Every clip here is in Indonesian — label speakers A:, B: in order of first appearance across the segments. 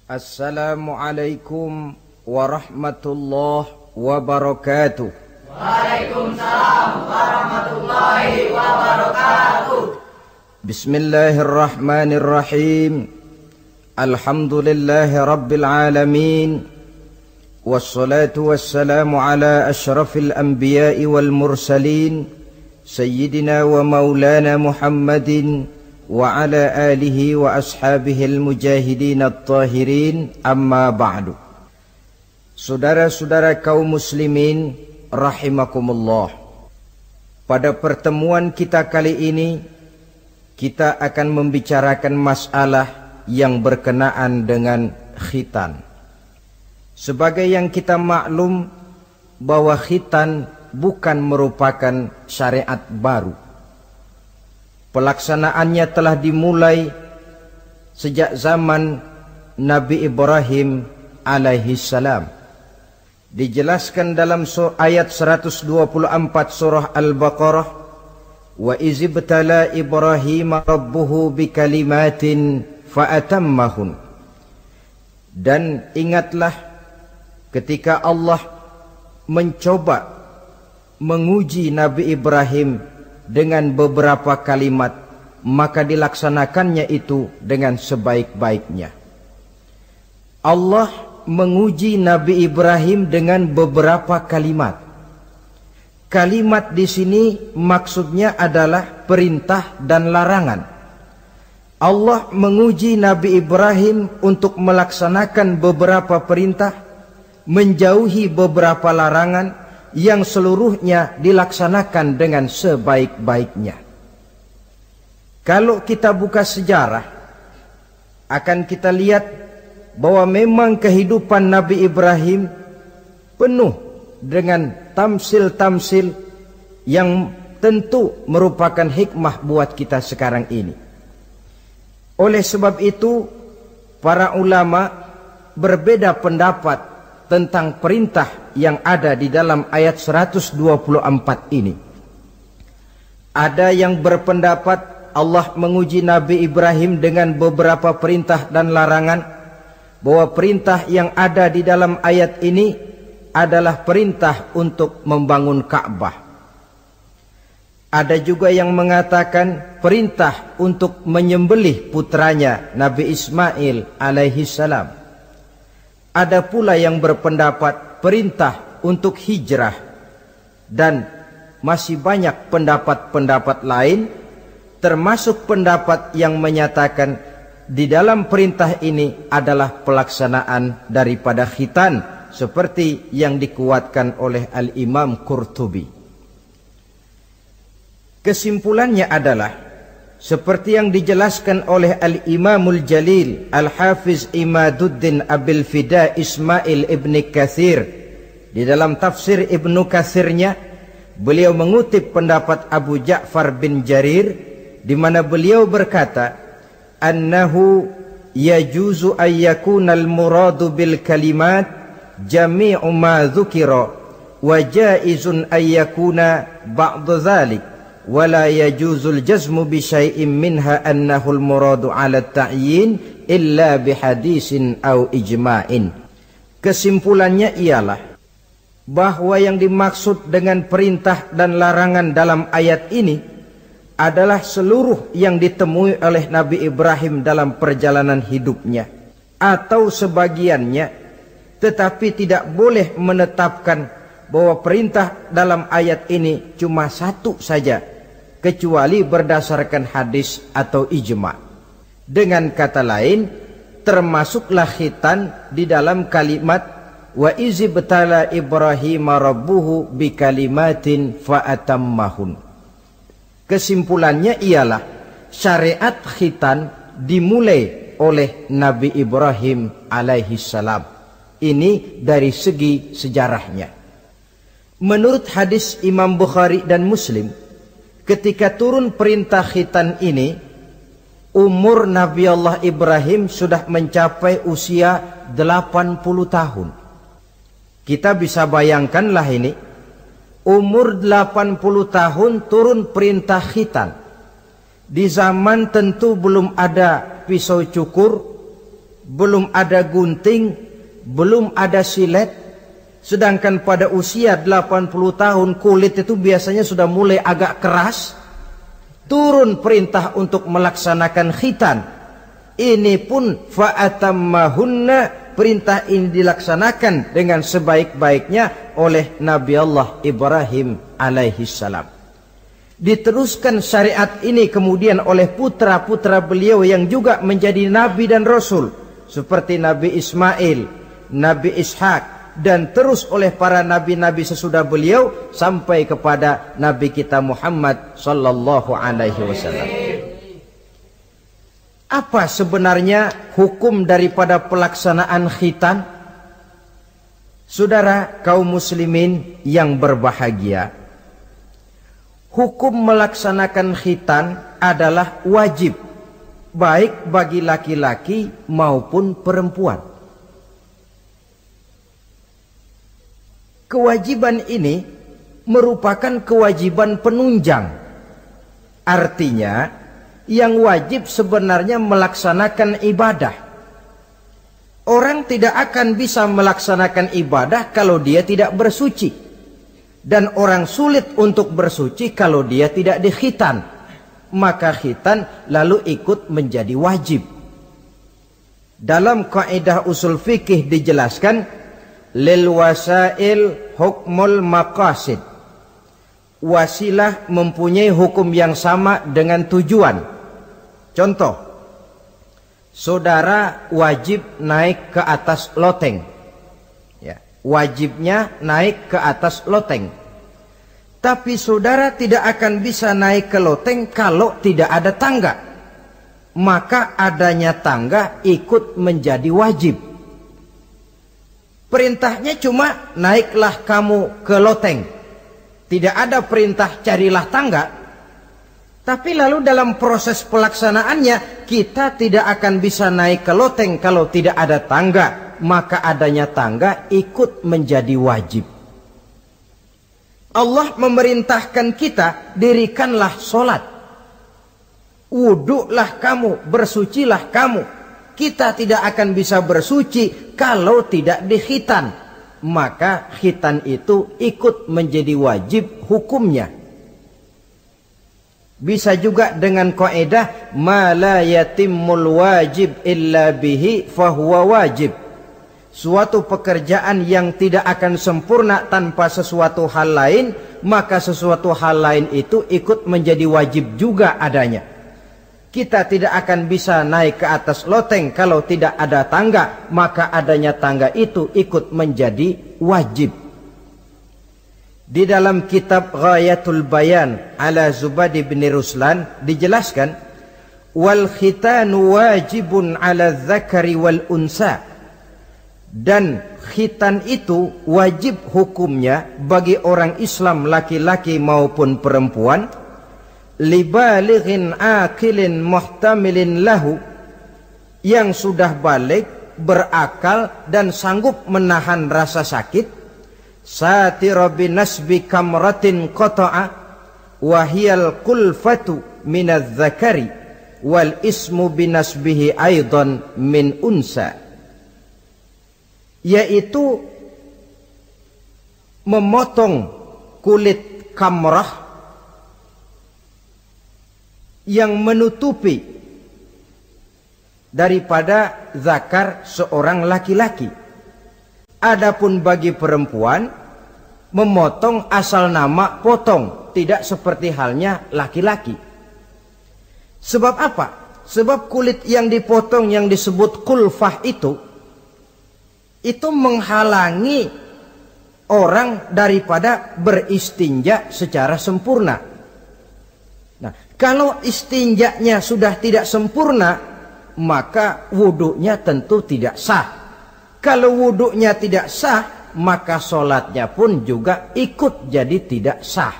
A: Assalamualaikum warahmatullahi wabarakatuh.
B: Waalaikumsalam warahmatullahi wabarakatuh.
A: Bismillahirrahmanirrahim. Alhamdulillahi rabbil alamin. Wassalatu wassalamu ala ashrafil anbiya'i wal mursalin, Sayyidina wa maulana Muhammadin wa ala alihi wa ashabihil mujahidin at-tahirin, amma ba'du. Saudara-saudara kaum muslimin rahimakumullah, pada pertemuan kita kali ini kita akan membicarakan masalah yang berkenaan dengan khitan. Sebagai yang kita maklum bahwa khitan bukan merupakan syariat baru. Pelaksanaannya telah dimulai sejak zaman Nabi Ibrahim alaihi salam. Dijelaskan dalam ayat 124 surah Al-Baqarah, wa izibtala Ibrahim rabbuhu bikalimatin fa'atammahun. Dan ingatlah ketika Allah mencoba menguji Nabi Ibrahim dengan beberapa kalimat, maka dilaksanakannya itu dengan sebaik-baiknya. Allah menguji Nabi Ibrahim dengan beberapa kalimat. Kalimat di sini maksudnya adalah perintah dan larangan. Allah menguji Nabi Ibrahim untuk melaksanakan beberapa perintah, menjauhi beberapa larangan, yang seluruhnya dilaksanakan dengan sebaik-baiknya. Kalau kita buka sejarah, akan kita lihat bahwa memang kehidupan Nabi Ibrahim penuh dengan tamsil-tamsil yang tentu merupakan hikmah buat kita sekarang ini. Oleh sebab itu, para ulama berbeda pendapat tentang perintah yang ada di dalam ayat 124 ini. Ada yang berpendapat Allah menguji Nabi Ibrahim dengan beberapa perintah dan larangan, bahwa perintah yang ada di dalam ayat ini adalah perintah untuk membangun Ka'bah. Ada juga yang mengatakan perintah untuk menyembelih putranya Nabi Ismail alaihi salam. Ada pula yang berpendapat perintah untuk hijrah, dan masih banyak pendapat-pendapat lain, termasuk pendapat yang menyatakan di dalam perintah ini adalah pelaksanaan daripada khitan, seperti yang dikuatkan oleh Al-Imam Qurtubi. Kesimpulannya adalah seperti yang dijelaskan oleh Al-Imamul Jalil Al-Hafiz Imaduddin Abil Fida Ismail Ibni Kathir. Di dalam tafsir Ibnu Kathirnya, beliau mengutip pendapat Abu Ja'far bin Jarir, di mana beliau berkata, annahu yajuzu ayyakunal muradu bil kalimat jami'u ma dzukira wa jaizun ayyakuna ba'du dzalik, wala yajuzul jazmu bi syai'in minha annahul muradu 'ala ta'yin illa bi hadisin aw ijma'in. Kesimpulannya ialah bahwa yang dimaksud dengan perintah dan larangan dalam ayat ini adalah seluruh yang ditemui oleh Nabi Ibrahim dalam perjalanan hidupnya, atau sebagiannya, tetapi tidak boleh menetapkan bahwa perintah dalam ayat ini cuma satu saja, kecuali berdasarkan hadis atau ijma'. Dengan kata lain, termasuklah khitan di dalam kalimat wa izibtala Ibrahim rabbuhu bikalimatin fa'atammahun. Kesimpulannya ialah syariat khitan dimulai oleh Nabi Ibrahim alaihi salam. Ini dari segi sejarahnya. Menurut hadis Imam Bukhari dan Muslim, ketika turun perintah khitan ini, umur Nabi Allah Ibrahim sudah mencapai usia 80 tahun. Kita bisa bayangkanlah ini, umur 80 tahun turun perintah khitan. Di zaman tentu belum ada pisau cukur, belum ada gunting, belum ada silet. Sedangkan pada usia 80 tahun kulit itu biasanya sudah mulai agak keras. Turun perintah untuk melaksanakan khitan. Ini pun fa'atammahunna, perintah ini dilaksanakan dengan sebaik-baiknya oleh Nabi Allah Ibrahim alaihissalam. Diteruskan syariat ini kemudian oleh putra-putra beliau yang juga menjadi nabi dan rasul, seperti Nabi Ismail, Nabi Ishak, dan terus oleh para nabi-nabi sesudah beliau sampai kepada Nabi kita Muhammad sallallahu alaihi wasallam. Apa sebenarnya hukum daripada pelaksanaan khitan? Saudara kaum muslimin yang berbahagia, hukum melaksanakan khitan adalah wajib, baik bagi laki-laki maupun perempuan. Kewajiban ini merupakan kewajiban penunjang. Artinya, yang wajib sebenarnya melaksanakan ibadah. Orang tidak akan bisa melaksanakan ibadah kalau dia tidak bersuci. Dan orang sulit untuk bersuci kalau dia tidak dikhitan. Maka khitan lalu ikut menjadi wajib. Dalam kaidah usul fikih dijelaskan, lil wasail hukmul maqasid. Wasilah mempunyai hukum yang sama dengan tujuan. Contoh, saudara wajib naik ke atas loteng. Ya, wajibnya naik ke atas loteng. Tapi saudara tidak akan bisa naik ke loteng kalau tidak ada tangga. Maka adanya tangga ikut menjadi wajib. Perintahnya cuma naiklah kamu ke loteng. Tidak ada perintah carilah tangga. Tapi lalu dalam proses pelaksanaannya kita tidak akan bisa naik ke loteng kalau tidak ada tangga. Maka adanya tangga ikut menjadi wajib. Allah memerintahkan kita, dirikanlah solat. Wuduklah kamu, bersucilah kamu. Kita tidak akan bisa bersuci kalau tidak dikhitan. Maka khitan itu ikut menjadi wajib hukumnya. Bisa juga dengan kaidah ma la yatimmul wajib illa bihi fahuwa wajib. Suatu pekerjaan yang tidak akan sempurna tanpa sesuatu hal lain, maka sesuatu hal lain itu ikut menjadi wajib juga adanya. Kita tidak akan bisa naik ke atas loteng kalau tidak ada tangga, maka adanya tangga itu ikut menjadi wajib. Di dalam kitab Ghayatul Bayan ala Zubadi bin Ruslan dijelaskan, wal khitanu wajibun ala dzakari wal unsa. Dan khitan itu wajib hukumnya bagi orang Islam laki-laki maupun perempuan, libalighin akilin muhtamilin lahu, yang sudah balik, berakal dan sanggup menahan rasa sakit, satira binasbi kamratin qata'a wahiyal kulfatu minadz zakari wal ismu binasbihi aidan min unsa, yaitu memotong kulit kamrah yang menutupi daripada zakar seorang laki-laki. Adapun bagi perempuan, memotong asal nama potong, tidak seperti halnya laki-laki. Sebab apa? Sebab kulit yang dipotong yang disebut kulfah itu menghalangi orang daripada beristinja secara sempurna. Nah, kalau istinjanya sudah tidak sempurna, maka wuduknya tentu tidak sah. Kalau wuduknya tidak sah, maka sholatnya pun juga ikut jadi tidak sah.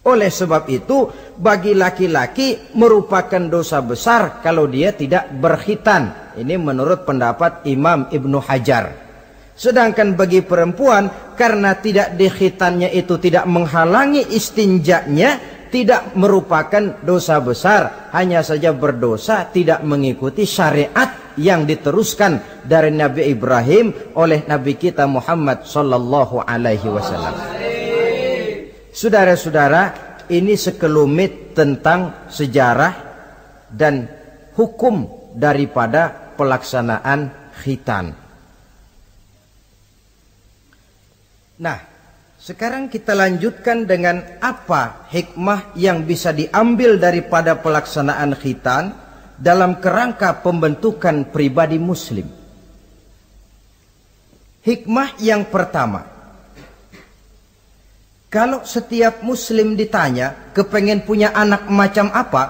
A: Oleh sebab itu, bagi laki-laki merupakan dosa besar kalau dia tidak berkhitan. Ini menurut pendapat Imam Ibnu Hajar. Sedangkan bagi perempuan, karena tidak dikhitannya itu tidak menghalangi istinjanya, tidak merupakan dosa besar. Hanya saja berdosa tidak mengikuti syariat yang diteruskan dari Nabi Ibrahim oleh Nabi kita Muhammad sallallahu alaihi wasallam. Saudara-saudara, ini sekelumit tentang sejarah dan hukum daripada pelaksanaan khitan. Nah, sekarang kita lanjutkan dengan apa hikmah yang bisa diambil daripada pelaksanaan khitan dalam kerangka pembentukan pribadi muslim. Hikmah yang pertama, kalau setiap muslim ditanya kepengen punya anak macam apa,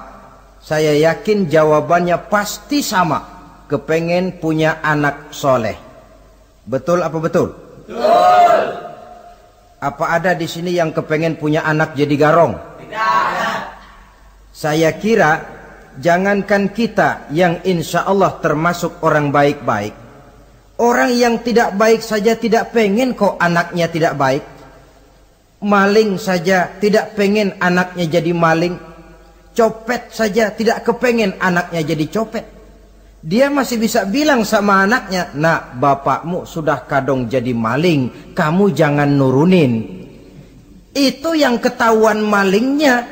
A: saya yakin jawabannya pasti sama, kepengen punya anak soleh. Betul apa betul?
B: Betul.
A: Apa ada di sini yang kepengen punya anak jadi garong?
B: Tidak.
A: Saya kira jangankan kita yang insya Allah termasuk orang baik-baik, orang yang tidak baik saja tidak pengen kok anaknya tidak baik. Maling saja tidak pengen anaknya jadi maling. Copet saja tidak kepengen anaknya jadi copet. Dia masih bisa bilang sama anaknya, "Nak, bapakmu sudah kadung jadi maling, kamu jangan nurunin." Itu yang ketahuan malingnya.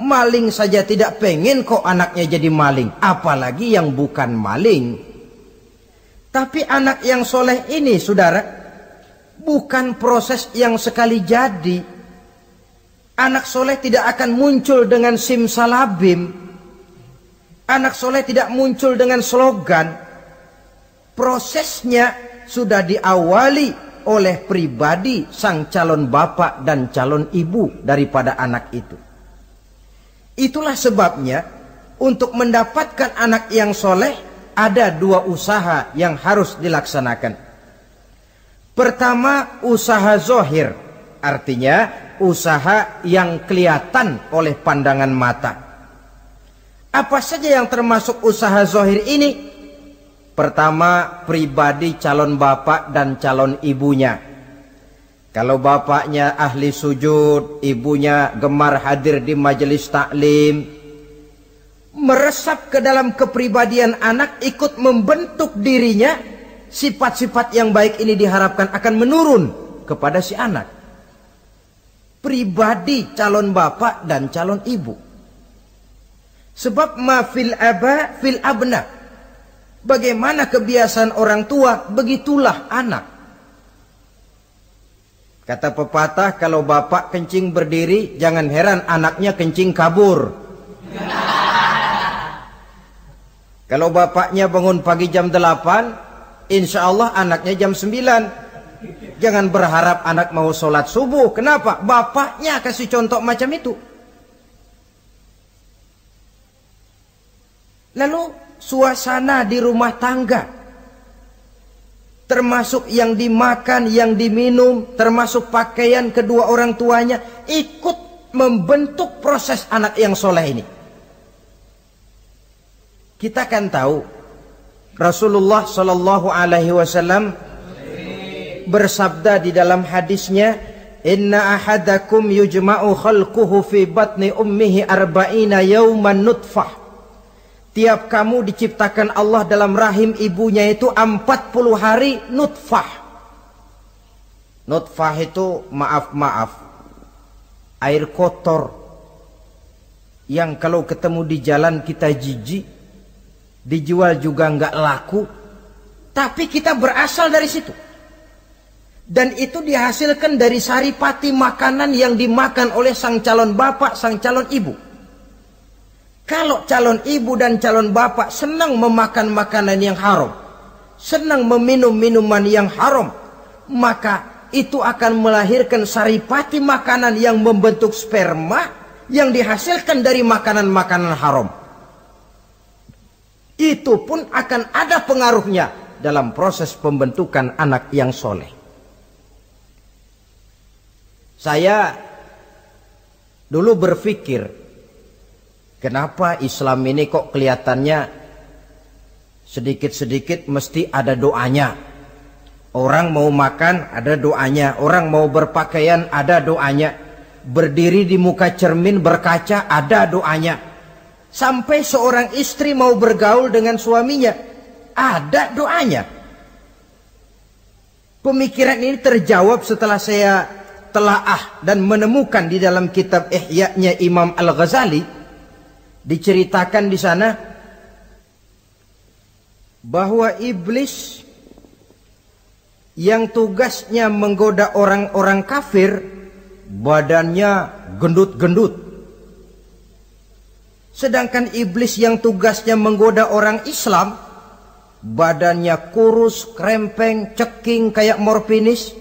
A: Maling saja tidak pengen kok anaknya jadi maling, apalagi yang bukan maling. Tapi anak yang soleh ini, saudara, bukan proses yang sekali jadi. Anak soleh tidak akan muncul dengan simsalabim. Anak soleh tidak muncul dengan slogan. Prosesnya sudah diawali oleh pribadi sang calon bapak dan calon ibu daripada anak itu. Itulah sebabnya untuk mendapatkan anak yang soleh ada dua usaha yang harus dilaksanakan. Pertama, usaha zohir, artinya usaha yang kelihatan oleh pandangan mata. Apa saja yang termasuk usaha zohir ini? Pertama, pribadi calon bapak dan calon ibunya. Kalau bapaknya ahli sujud, ibunya gemar hadir di majelis taklim, meresap ke dalam kepribadian anak, ikut membentuk dirinya. Sifat-sifat yang baik ini diharapkan akan menurun kepada si anak. Pribadi calon bapak dan calon ibu. Sebab ma fil aba fil abna. Bagaimana kebiasaan orang tua, begitulah anak. Kata pepatah, kalau bapak kencing berdiri, jangan heran anaknya kencing kabur. Kalau bapaknya bangun pagi jam 8, insya Allah anaknya jam 9. Jangan berharap anak mau sholat subuh. Kenapa? Bapaknya kasih contoh macam itu. Lalu suasana di rumah tangga, termasuk yang dimakan, yang diminum, termasuk pakaian kedua orang tuanya, ikut membentuk proses anak yang soleh ini. Kita kan tahu Rasulullah Shallallahu Alaihi Wasallam bersabda di dalam hadisnya, "Inna ahadakum yujma'u khalquhu fi batni ummihi arba'ina yawman nutfah." Tiap kamu diciptakan Allah dalam rahim ibunya itu 40 hari nutfah. Nutfah itu maaf, air kotor yang kalau ketemu di jalan kita jijik, dijual juga nggak laku, tapi kita berasal dari situ. Dan itu dihasilkan dari saripati makanan yang dimakan oleh sang calon bapak, sang calon ibu. Kalau calon ibu dan calon bapak senang memakan makanan yang haram, senang meminum minuman yang haram, maka itu akan melahirkan saripati makanan yang membentuk sperma yang dihasilkan dari makanan-makanan haram. Itu pun akan ada pengaruhnya dalam proses pembentukan anak yang soleh. Saya dulu berpikir, kenapa Islam ini kok kelihatannya sedikit-sedikit mesti ada doanya. Orang mau makan ada doanya, orang mau berpakaian ada doanya, berdiri di muka cermin berkaca ada doanya. Sampai seorang istri mau bergaul dengan suaminya, Ada doanya. Pemikiran ini terjawab setelah saya telaah dan menemukan di dalam kitab Ihya-nya Imam Al-Ghazali. Diceritakan di sana bahwa iblis yang tugasnya menggoda orang-orang kafir, badannya gendut-gendut. Sedangkan iblis yang tugasnya menggoda orang Islam, badannya kurus, krempeng, ceking kayak morfinis.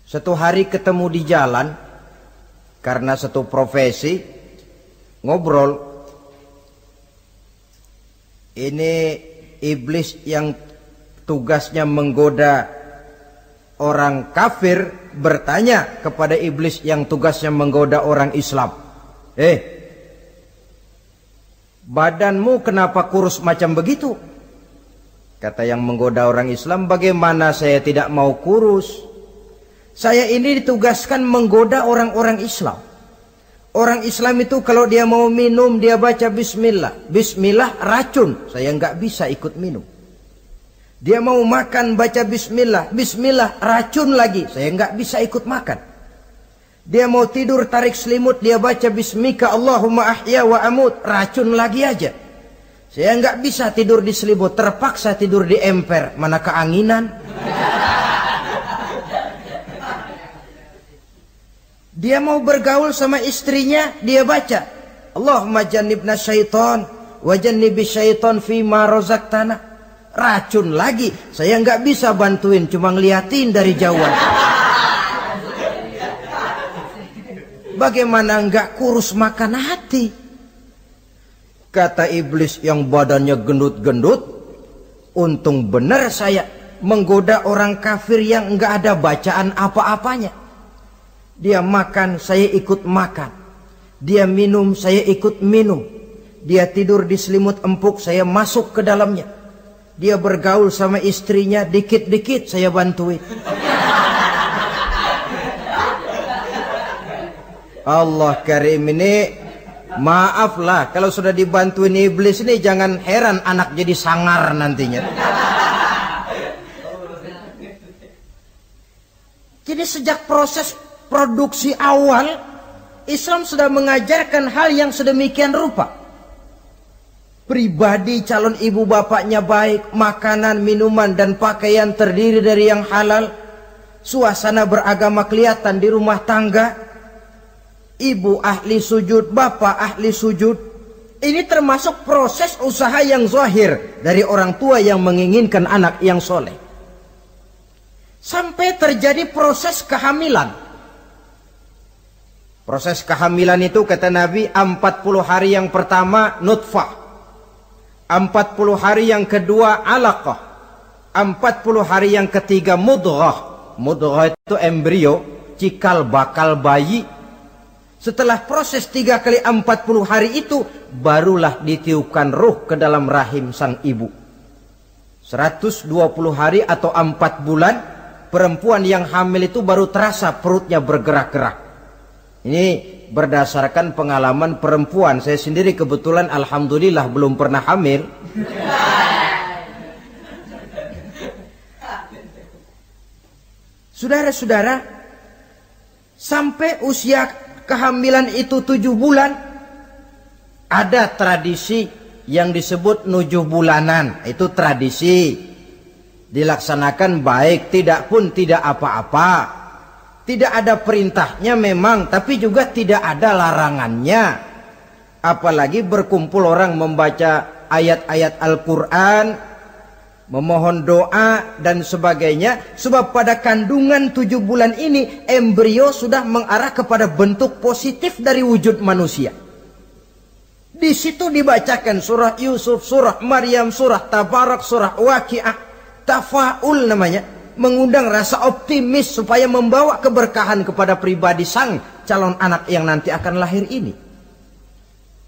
A: Satu hari ketemu di jalan, karena satu profesi, ngobrol. Ini iblis yang tugasnya menggoda orang kafir bertanya kepada iblis yang tugasnya menggoda orang Islam. Badanmu kenapa kurus macam begitu? Kata yang menggoda orang Islam, bagaimana saya tidak mau kurus? Saya ini ditugaskan menggoda orang-orang Islam. Orang Islam itu kalau dia mau minum, dia baca bismillah. Bismillah racun, saya nggak bisa ikut minum. Dia mau makan, baca bismillah. Bismillah racun lagi, saya nggak bisa ikut makan. Dia mau tidur, tarik selimut, dia baca bismika Allahumma ahya wa amut, racun lagi aja. Saya nggak bisa tidur di selimut, terpaksa tidur di emper, mana keanginan. Dia mau bergaul sama istrinya, dia baca Allahumma jannibna syaitan wa jannibi syaitan fima razaqtana. Racun lagi, saya nggak bisa bantuin, cuma ngeliatin dari jauhan. Bagaimana nggak kurus makan hati? Kata iblis yang badannya gendut-gendut, untung benar saya menggoda orang kafir yang nggak ada bacaan apa-apanya. Dia makan, saya ikut makan. Dia minum, saya ikut minum. Dia tidur di selimut empuk, saya masuk ke dalamnya. Dia bergaul sama istrinya, dikit-dikit saya bantuin. Allah Karim ini, maaflah kalau sudah dibantuin iblis ini, jangan heran anak jadi sangar nantinya. Jadi sejak proses produksi awal, Islam sudah mengajarkan hal yang sedemikian rupa. Pribadi calon ibu bapaknya baik, makanan, minuman, dan pakaian terdiri dari yang halal. Suasana beragama kelihatan di rumah tangga. Ibu ahli sujud, bapak ahli sujud. Ini termasuk proses usaha yang zahir dari orang tua yang menginginkan anak yang soleh. Sampai terjadi proses kehamilan. Proses kehamilan itu kata Nabi 40 hari yang pertama nutfah, 40 hari yang kedua alaqah, 40 hari yang ketiga mudghah. Mudghah itu embrio, cikal bakal bayi. Setelah proses 3 kali 40 hari itu, barulah ditiupkan ruh ke dalam rahim sang ibu. 120 hari atau 4 bulan, perempuan yang hamil itu baru terasa perutnya bergerak-gerak. Ini berdasarkan pengalaman perempuan. Saya sendiri kebetulan alhamdulillah belum pernah hamil. Saudara-saudara, sampai usia kehamilan itu 7 bulan, ada tradisi yang disebut 7 bulanan. Itu tradisi dilaksanakan baik, tidak pun tidak apa-apa. Tidak ada perintahnya memang, tapi juga tidak ada larangannya. Apalagi berkumpul orang membaca ayat-ayat Al-Quran, memohon doa dan sebagainya. Sebab pada kandungan 7 bulan ini, embrio sudah mengarah kepada bentuk positif dari wujud manusia. Di situ dibacakan surah Yusuf, surah Maryam, surah Tabarak, surah Waqi'ah, tafaul namanya. Mengundang rasa optimis supaya membawa keberkahan kepada pribadi sang calon anak yang nanti akan lahir ini.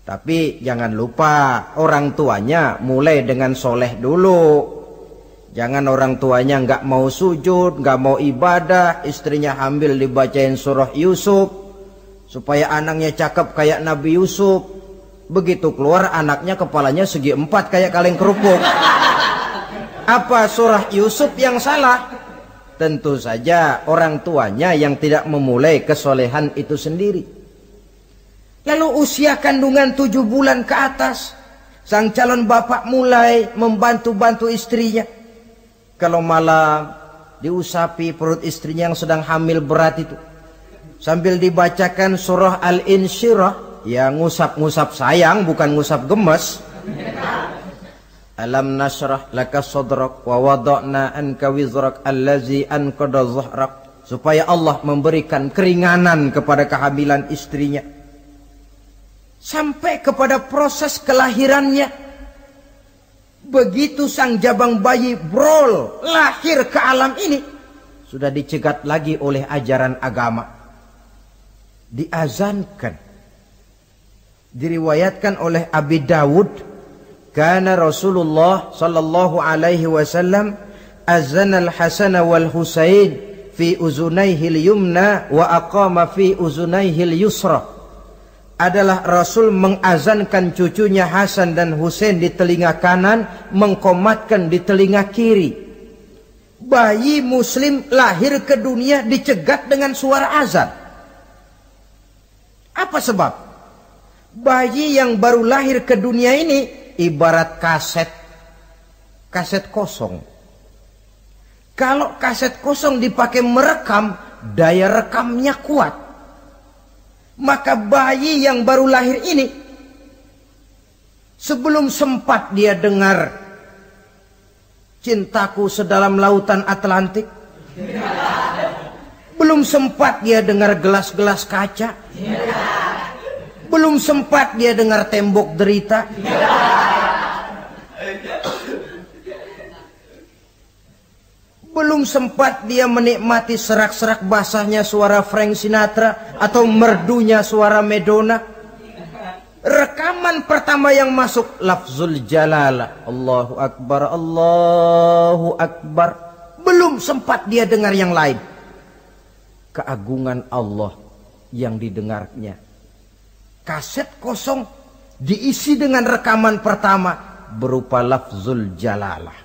A: Tapi jangan lupa orang tuanya mulai dengan soleh dulu. Jangan orang tuanya nggak mau sujud, nggak mau ibadah, istrinya hamil dibacain surah Yusuf supaya anaknya cakep kayak Nabi Yusuf. Begitu keluar anaknya kepalanya segi 4 kayak kaleng kerupuk. Apa surah Yusuf yang salah? Tentu saja orang tuanya yang tidak memulai kesolehan itu sendiri. Lalu usia kandungan 7 bulan ke atas, sang calon bapak mulai membantu-bantu istrinya. Kalau malam diusapi perut istrinya yang sedang hamil berat itu, sambil dibacakan surah Al-Insyirah, ya ngusap-ngusap sayang bukan ngusap gemes. Alam nashrah laka sadrak wa wada'na anka wizrak allazi anqadha dhahrak, supaya Allah memberikan keringanan kepada kehamilan istrinya. Sampai kepada proses kelahirannya. Begitu sang jabang bayi brol lahir ke alam ini, sudah dicegat lagi oleh ajaran agama. Diazankan. Diriwayatkan oleh Abi Dawud, kana Rasulullah sallallahu alaihi wasallam azana al-Hasan wal Husain fi uzunaihi al-yumna wa aqama fi uzunaihi al-yusra. Adalah Rasul mengazankan cucunya Hasan dan Husain di telinga kanan, mengkomatkan di telinga kiri. Bayi muslim lahir ke dunia dicegat dengan suara azan. Apa sebab? Bayi yang baru lahir ke dunia ini ibarat kaset kosong. Kalau kaset kosong dipakai merekam, daya rekamnya kuat. Maka bayi yang baru lahir ini, sebelum sempat dia dengar cintaku sedalam lautan Atlantik, belum sempat dia dengar gelas-gelas kaca, belum sempat dia dengar tembok derita, belum sempat dia menikmati serak-serak basahnya suara Frank Sinatra atau merdunya suara Madonna. Rekaman pertama yang masuk lafzul jalalah, Allahu Akbar, Allahu Akbar. Belum sempat dia dengar yang lain. Keagungan Allah yang didengarnya. Kaset kosong diisi dengan rekaman pertama berupa lafzul jalalah.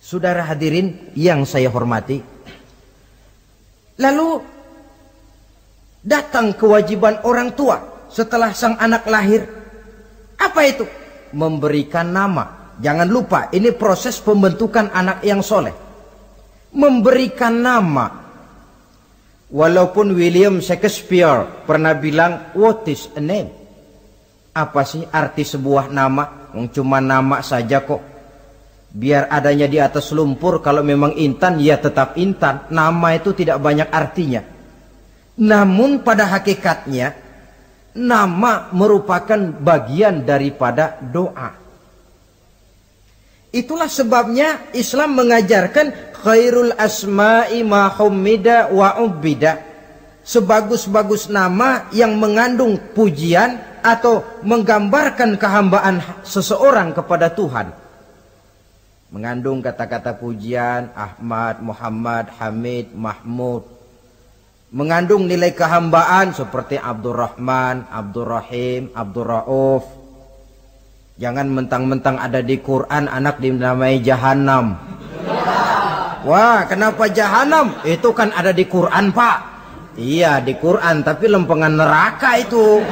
A: Saudara hadirin yang saya hormati, lalu datang kewajiban orang tua setelah sang anak lahir. Apa itu? Memberikan nama. Jangan lupa, ini proses pembentukan anak yang soleh. Memberikan nama. Walaupun William Shakespeare pernah bilang, what is a name? Apa sih arti sebuah nama? Cuma nama saja kok. Biar adanya di atas lumpur, kalau memang intan ya tetap intan. Nama itu tidak banyak artinya. Namun pada hakikatnya nama merupakan bagian daripada doa. Itulah sebabnya Islam mengajarkan khairul asma'i ma hummida wa ubbida. Sebagus-bagus nama yang mengandung pujian atau menggambarkan kehambaan seseorang kepada Tuhan. Mengandung kata-kata pujian, Ahmad, Muhammad, Hamid, Mahmud. Mengandung nilai kehambaan seperti Abdurrahman, Abdurrahim, Abdurrauf. Jangan mentang-mentang ada di Quran anak dinamai Jahannam. Wah, kenapa Jahannam? Itu kan ada di Quran, Pak. Iya, di Quran, tapi lempengan neraka itu.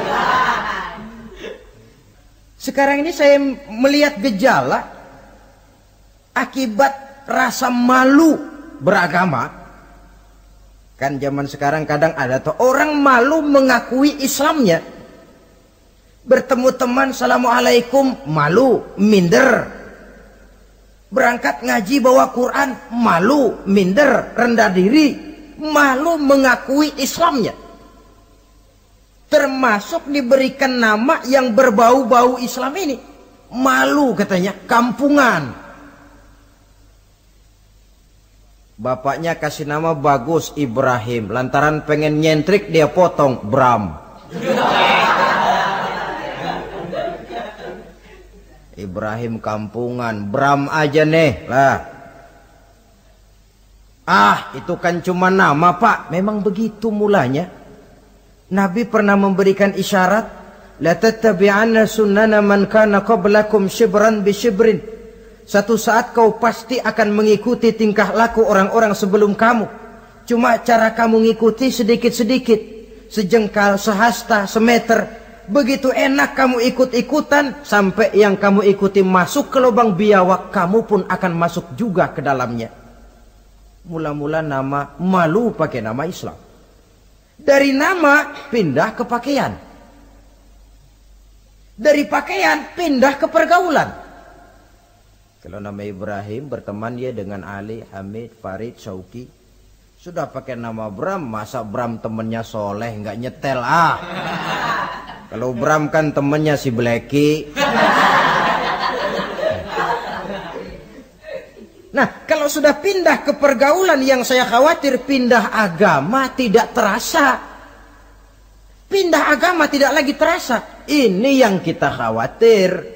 A: Sekarang ini saya melihat gejala akibat rasa malu beragama. Kan zaman sekarang kadang ada tuh orang malu mengakui Islamnya. Bertemu teman, Assalamualaikum, malu, minder. Berangkat ngaji bawa Quran, malu, minder, rendah diri. Malu mengakui Islamnya. Termasuk diberikan nama yang berbau-bau Islam ini. Malu katanya, kampungan. Bapaknya kasih nama bagus, Ibrahim. Lantaran pengen nyentrik dia potong, Bram. Ibrahim kampungan, Bram aja nih lah. Ah, itu kan cuma nama, Pak. Memang begitu mulanya. Nabi pernah memberikan isyarat, la tattabi'anna sunnana man kana qablakum shibran bi shibrin. Satu saat kau pasti akan mengikuti tingkah laku orang-orang sebelum kamu. Cuma cara kamu ngikuti sedikit-sedikit, sejengkal, sehasta, semeter. Begitu enak kamu ikut-ikutan, sampai yang kamu ikuti masuk ke lubang biawak, kamu pun akan masuk juga ke dalamnya. Mula-mula nama, malu pakai nama Islam. Dari nama pindah ke pakaian. Dari pakaian pindah ke pergaulan. Kalau nama Ibrahim berteman dia dengan Ali, Hamid, Farid, Syauki. Sudah pakai nama Bram, masa Bram temennya soleh nggak nyetel ah. Kalau Bram kan temennya si Blacky. Nah, kalau sudah pindah ke pergaulan, yang saya khawatir pindah agama tidak terasa. Pindah agama tidak lagi terasa. Ini yang kita khawatir.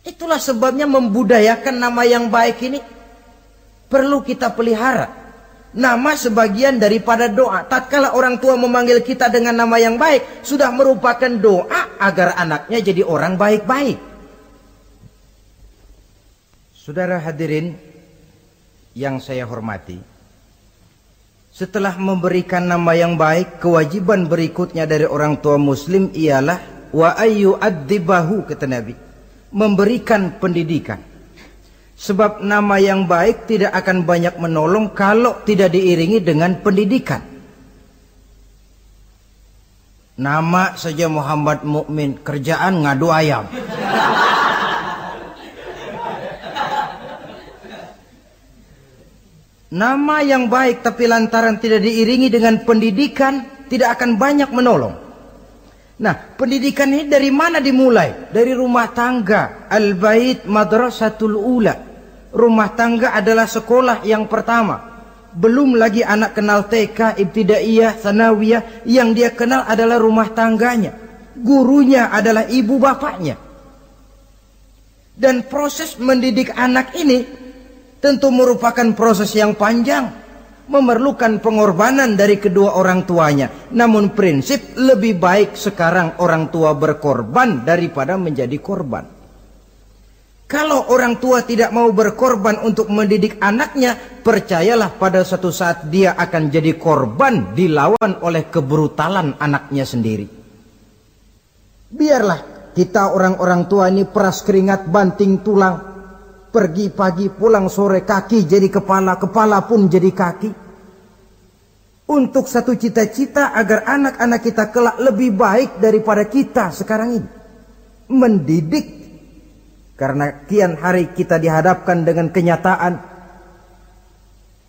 A: Itulah sebabnya membudayakan nama yang baik ini perlu kita pelihara. Nama sebagian daripada doa. Tatkala orang tua memanggil kita dengan nama yang baik, sudah merupakan doa agar anaknya jadi orang baik-baik. Saudara hadirin yang saya hormati, setelah memberikan nama yang baik, kewajiban berikutnya dari orang tua muslim ialah wa ayyu addibahu, kata Nabi, memberikan pendidikan. Sebab nama yang baik tidak akan banyak menolong kalau tidak diiringi dengan pendidikan. Nama saja Muhammad Mukmin, kerjaan ngadu ayam. Nama yang baik tapi lantaran tidak diiringi dengan pendidikan, tidak akan banyak menolong. Nah, pendidikan ini dari mana dimulai? Dari rumah tangga. Al-bait madrasatul ula. Rumah tangga adalah sekolah yang pertama. Belum lagi anak kenal TK, ibtidaiyah, tsanawiyah. Yang dia kenal adalah rumah tangganya. Gurunya adalah ibu bapaknya. Dan proses mendidik anak ini tentu merupakan proses yang panjang, memerlukan pengorbanan dari kedua orang tuanya. Namun prinsip lebih baik sekarang orang tua berkorban daripada menjadi korban. Kalau orang tua tidak mau berkorban untuk mendidik anaknya, percayalah pada suatu saat dia akan jadi korban dilawan oleh kebrutalan anaknya sendiri. Biarlah kita orang-orang tua ini peras keringat banting tulang. Pergi pagi pulang sore, kaki jadi kepala, kepala pun jadi kaki. Untuk satu cita-cita agar anak-anak kita kelak lebih baik daripada kita sekarang ini. Mendidik. Karena kian hari kita dihadapkan dengan kenyataan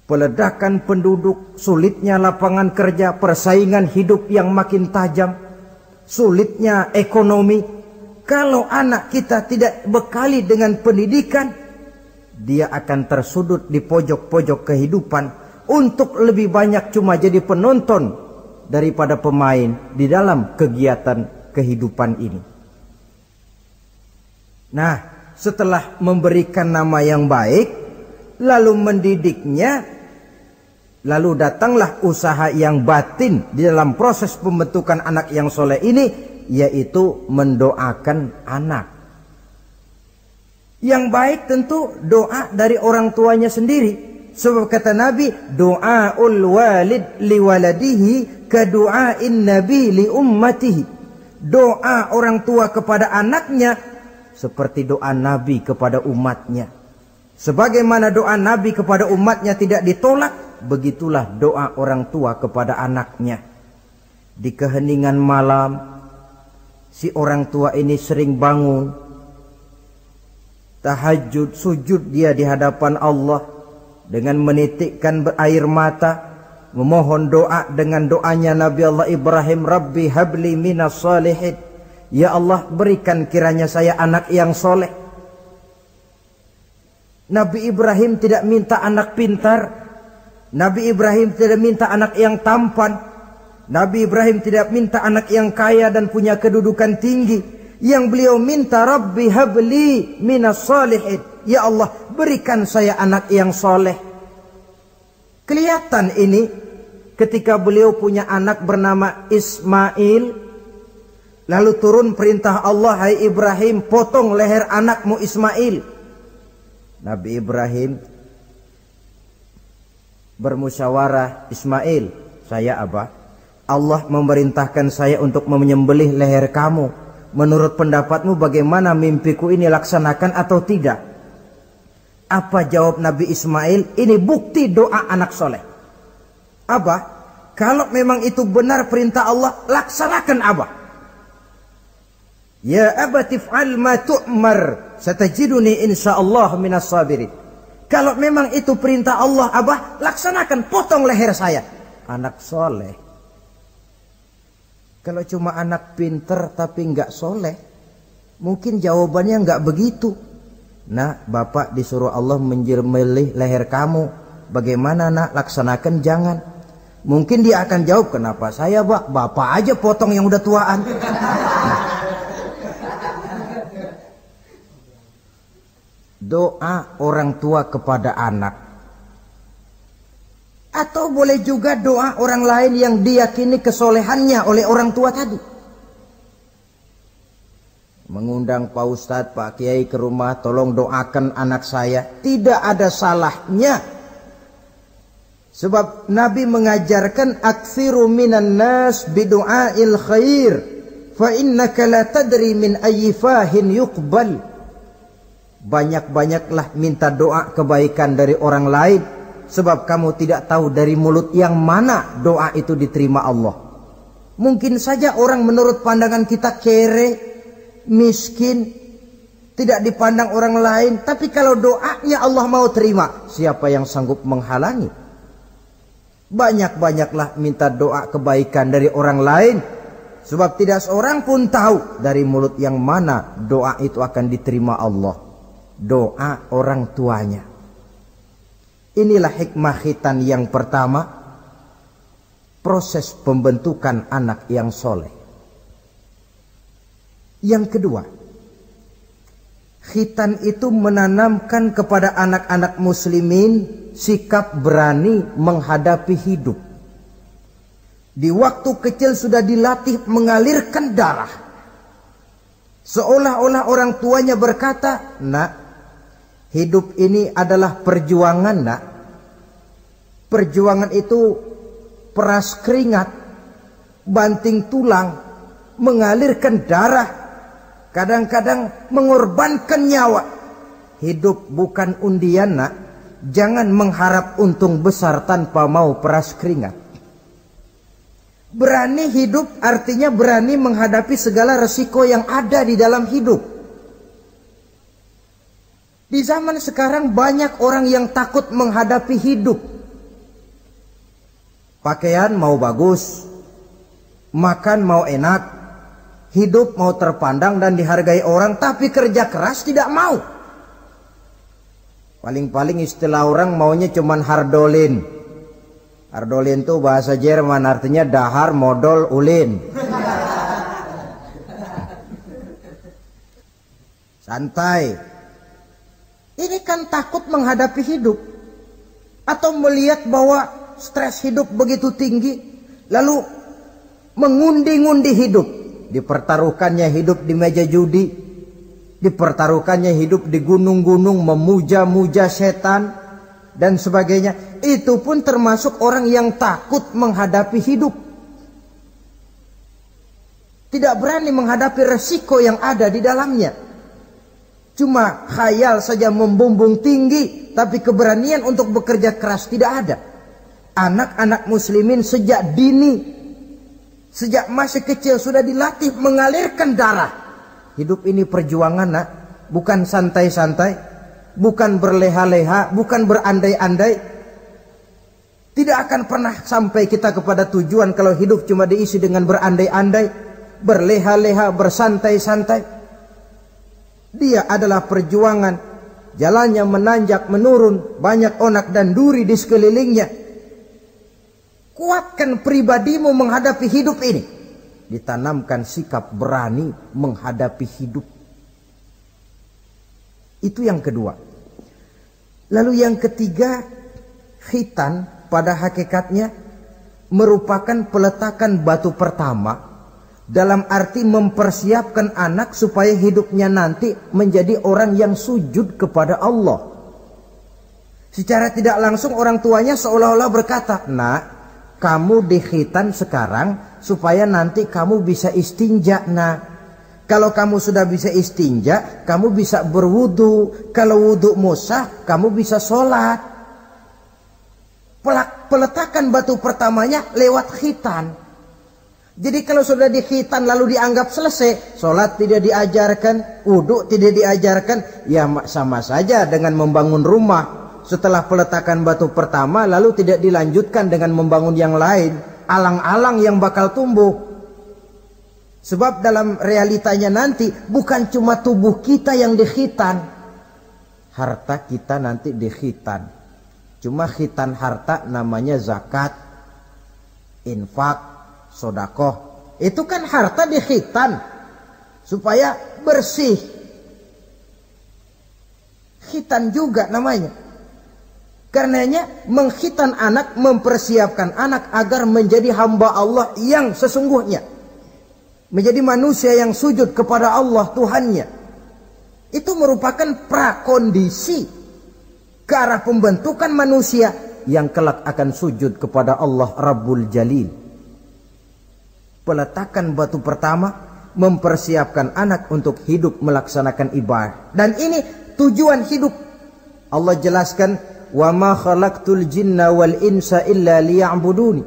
A: peledakan penduduk, sulitnya lapangan kerja, persaingan hidup yang makin tajam, sulitnya ekonomi. Kalau anak kita tidak bekali dengan pendidikan, dia akan tersudut di pojok-pojok kehidupan untuk lebih banyak cuma jadi penonton daripada pemain di dalam kegiatan kehidupan ini. Nah, setelah memberikan nama yang baik, lalu mendidiknya, lalu datanglah usaha yang batin di dalam proses pembentukan anak yang soleh ini, yaitu mendoakan anak. Yang baik tentu doa dari orang tuanya sendiri. Sebab kata Nabi, doaul walid liwaladihi kadu'ain nabi li ummatihi. Doa orang tua kepada anaknya seperti doa Nabi kepada umatnya. Sebagaimana doa Nabi kepada umatnya tidak ditolak, begitulah doa orang tua kepada anaknya. Di keheningan malam, si orang tua ini sering bangun, tahajud, sujud dia di hadapan Allah dengan menitikkan air mata, memohon doa dengan doanya Nabi Allah Ibrahim, Rabbi habli minas salihin. Ya Allah, berikan kiranya saya anak yang soleh. Nabi Ibrahim tidak minta anak pintar. Nabi Ibrahim tidak minta anak yang tampan. Nabi Ibrahim tidak minta anak yang kaya dan punya kedudukan tinggi. Yang beliau minta, Rabbi habli minas salihin. Ya Allah, berikan saya anak yang soleh. Kelihatan ini ketika beliau punya anak bernama Ismail, lalu turun perintah Allah, hai Ibrahim, potong leher anakmu Ismail. Nabi Ibrahim bermusyawarah, Ismail, saya Abah, Allah memerintahkan saya untuk menyembelih leher kamu. Menurut pendapatmu bagaimana, mimpiku ini laksanakan atau tidak? Apa jawab Nabi Ismail? Ini bukti doa anak soleh. Abah, kalau memang itu benar perintah Allah, laksanakan Abah. Ya abati fa'al ma tu'mar, satajiduni insyaallah minas sabirin. Kalau memang itu perintah Allah, Abah, laksanakan, potong leher saya. Anak soleh. Kalau cuma anak pinter tapi nggak soleh, mungkin jawabannya nggak begitu. Nah, bapak disuruh Allah menyembelih leher kamu. Bagaimana nak, laksanakan jangan. Mungkin dia akan jawab, kenapa saya bapak aja potong yang udah tuaan. Doa orang tua kepada anak, atau boleh juga doa orang lain yang diyakini kesolehannya oleh orang tua tadi. Mengundang Pak Ustadz, Pak Kiai ke rumah, tolong doakan anak saya, tidak ada salahnya. Sebab Nabi mengajarkan, aktsiru minan nas bidu'ail khair, fa innaka la tadri min ayyi fahin yuqbal. Banyak-banyaklah minta doa kebaikan dari orang lain, sebab kamu tidak tahu dari mulut yang mana doa itu diterima Allah. Mungkin saja orang menurut pandangan kita kere, miskin, tidak dipandang orang lain, tapi kalau doanya Allah mau terima, siapa yang sanggup menghalangi? Banyak-banyaklah minta doa kebaikan dari orang lain, sebab tidak seorang pun tahu dari mulut yang mana doa itu akan diterima Allah. Doa orang tuanya. Inilah hikmah khitan yang pertama, proses pembentukan anak yang soleh. Yang kedua, khitan itu menanamkan kepada anak-anak muslimin sikap berani menghadapi hidup. Di waktu kecil sudah dilatih mengalirkan darah. Seolah-olah orang tuanya berkata, nak, hidup ini adalah perjuangan, nak. Perjuangan itu peras keringat, banting tulang, mengalirkan darah, kadang-kadang mengorbankan nyawa. Hidup bukan undian, nak. Jangan mengharap untung besar tanpa mau peras keringat. Berani hidup artinya berani menghadapi segala resiko yang ada di dalam hidup. Di zaman sekarang banyak orang yang takut menghadapi hidup. Pakaian mau bagus, makan mau enak, hidup mau terpandang dan dihargai orang, tapi kerja keras tidak mau. Paling-paling istilah orang maunya cuman hardolin. Hardolin itu bahasa Jerman, artinya dahar modal ulin. Santai. Ini kan takut menghadapi hidup, atau melihat bahwa stres hidup begitu tinggi, lalu mengundi-ngundi hidup. Dipertaruhkannya hidup di meja judi, dipertaruhkannya hidup di gunung-gunung, memuja-muja setan dan sebagainya. Itu pun termasuk orang yang takut menghadapi hidup. Tidak berani menghadapi resiko yang ada di dalamnya. Cuma khayal saja membumbung tinggi, tapi keberanian untuk bekerja keras tidak ada. Anak-anak muslimin sejak dini, sejak masih kecil sudah dilatih mengalirkan darah. Hidup ini perjuangan, nak. Bukan santai-santai, bukan berleha-leha, bukan berandai-andai. Tidak akan pernah sampai kita kepada tujuan kalau hidup cuma diisi dengan berandai-andai, berleha-leha, bersantai-santai. Dia adalah perjuangan, jalannya menanjak menurun, banyak onak dan duri di sekelilingnya. Kuatkan pribadimu menghadapi hidup ini. Ditanamkan sikap berani menghadapi hidup. Itu yang kedua. Lalu yang ketiga, khitan pada hakikatnya merupakan peletakan batu pertama dalam arti mempersiapkan anak supaya hidupnya nanti menjadi orang yang sujud kepada Allah. Secara tidak langsung orang tuanya seolah-olah berkata, "Nak, kamu dikhitan sekarang supaya nanti kamu bisa istinja, nak. Kalau kamu sudah bisa istinja, kamu bisa berwudu. Kalau wudumu sah, kamu bisa sholat." Peletakan batu pertamanya lewat khitan. Jadi kalau sudah dikhitan lalu dianggap selesai, sholat tidak diajarkan, wudu tidak diajarkan, ya sama saja dengan membangun rumah. Setelah peletakan batu pertama lalu tidak dilanjutkan dengan membangun yang lain, alang-alang yang bakal tumbuh. Sebab dalam realitanya nanti bukan cuma tubuh kita yang dikhitan, harta kita nanti dikhitan. Cuma khitan harta namanya zakat, infak, sodakoh. Itu kan harta dikhitan supaya bersih. Khitan juga namanya. Karenanya mengkhitan anak, mempersiapkan anak agar menjadi hamba Allah yang sesungguhnya, menjadi manusia yang sujud kepada Allah Tuhannya. Itu merupakan prakondisi ke arah pembentukan manusia yang kelak akan sujud kepada Allah Rabbul Jalil. Peletakan batu pertama mempersiapkan anak untuk hidup melaksanakan ibadah. Dan ini tujuan hidup. Allah jelaskan, "Wa ma khalaqtul jinna wal insa illa liya'buduni."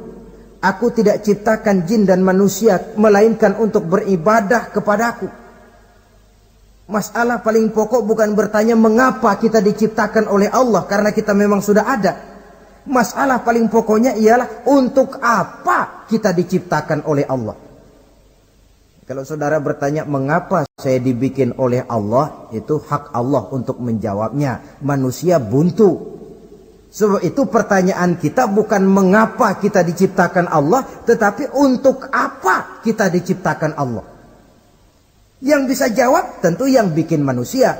A: Aku tidak ciptakan jin dan manusia melainkan untuk beribadah kepadaku. Masalah paling pokok bukan bertanya mengapa kita diciptakan oleh Allah, karena kita memang sudah ada. Masalah paling pokoknya ialah untuk apa kita diciptakan oleh Allah. Kalau saudara bertanya mengapa saya dibikin oleh Allah, itu hak Allah untuk menjawabnya. Manusia buntu. Sebab itu pertanyaan kita bukan mengapa kita diciptakan Allah, tetapi untuk apa kita diciptakan Allah. Yang bisa jawab tentu yang bikin manusia.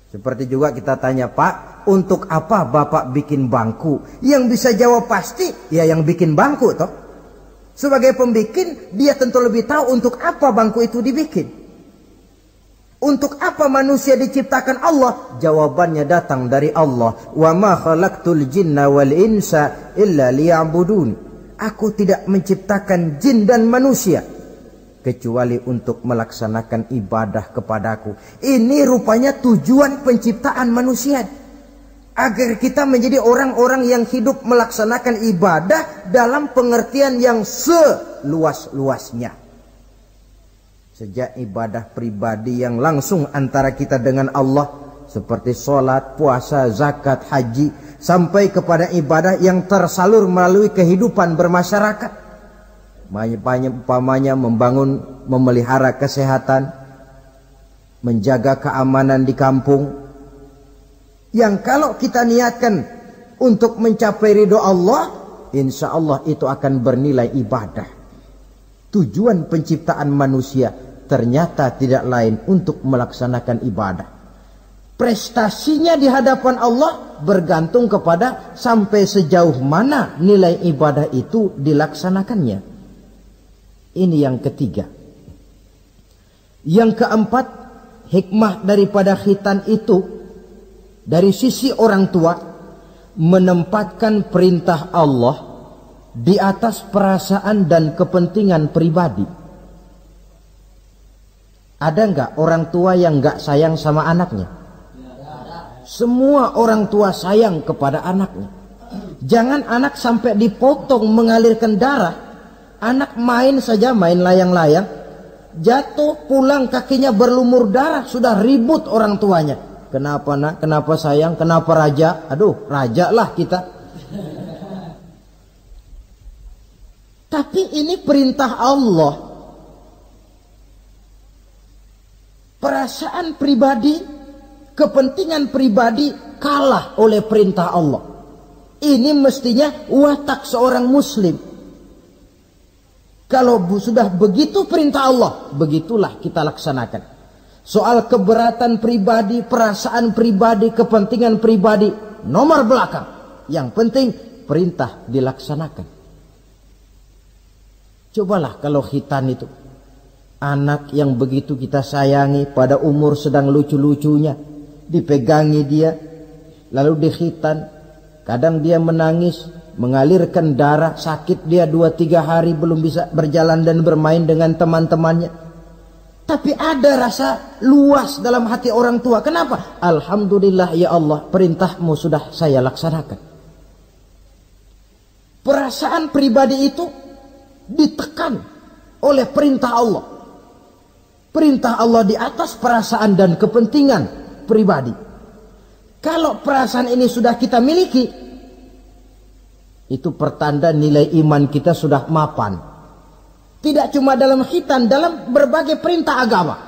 A: Seperti juga kita tanya, "Pak, untuk apa Bapak bikin bangku?" Yang bisa jawab pasti ya yang bikin bangku toh. Sebagai pembikin, dia tentu lebih tahu untuk apa bangku itu dibikin. Untuk apa manusia diciptakan Allah? Jawabannya datang dari Allah. Wa ma khalaqtul jinna wal insa illa liya'budun. Aku tidak menciptakan jin dan manusia kecuali untuk melaksanakan ibadah kepadaku. Ini rupanya tujuan penciptaan manusia. Agar kita menjadi orang-orang yang hidup melaksanakan ibadah dalam pengertian yang seluas-luasnya. Sejak ibadah pribadi yang langsung antara kita dengan Allah, seperti sholat, puasa, zakat, haji, sampai kepada ibadah yang tersalur melalui kehidupan bermasyarakat. Umpamanya membangun, memelihara kesehatan, menjaga keamanan di kampung. Yang kalau kita niatkan untuk mencapai ridho Allah, insya Allah itu akan bernilai ibadah. Tujuan penciptaan manusia ternyata tidak lain untuk melaksanakan ibadah. Prestasinya di hadapan Allah bergantung kepada sampai sejauh mana nilai ibadah itu dilaksanakannya. Ini yang ketiga. Yang keempat, hikmah daripada khitan itu dari sisi orang tua menempatkan perintah Allah di atas perasaan dan kepentingan pribadi. Ada enggak orang tua yang enggak sayang sama anaknya? Semua orang tua sayang kepada anaknya. Jangan anak sampai dipotong mengalirkan darah. Anak main saja, main layang-layang, jatuh pulang kakinya berlumur darah, sudah ribut orang tuanya. Kenapa nak? Kenapa sayang? Kenapa raja? Aduh, raja lah kita. Tapi ini perintah Allah. Perasaan pribadi, kepentingan pribadi kalah oleh perintah Allah. Ini mestinya watak seorang muslim. Kalau sudah begitu perintah Allah, begitulah kita laksanakan. Soal keberatan pribadi, perasaan pribadi, kepentingan pribadi, nomor belakang. Yang penting perintah dilaksanakan. Cobalah kalau khitan itu, anak yang begitu kita sayangi pada umur sedang lucu-lucunya, dipegangi dia, lalu dikhitan. Kadang dia menangis, mengalirkan darah, sakit dia 2-3 hari belum bisa berjalan dan bermain dengan teman-temannya. Tapi ada rasa luas dalam hati orang tua. Kenapa? Alhamdulillah ya Allah, perintahmu sudah saya laksanakan. Perasaan pribadi itu ditekan oleh perintah Allah. Perintah Allah di atas perasaan dan kepentingan pribadi. Kalau perasaan ini sudah kita miliki, itu pertanda nilai iman kita sudah mapan. Tidak cuma dalam khitan, dalam berbagai perintah agama.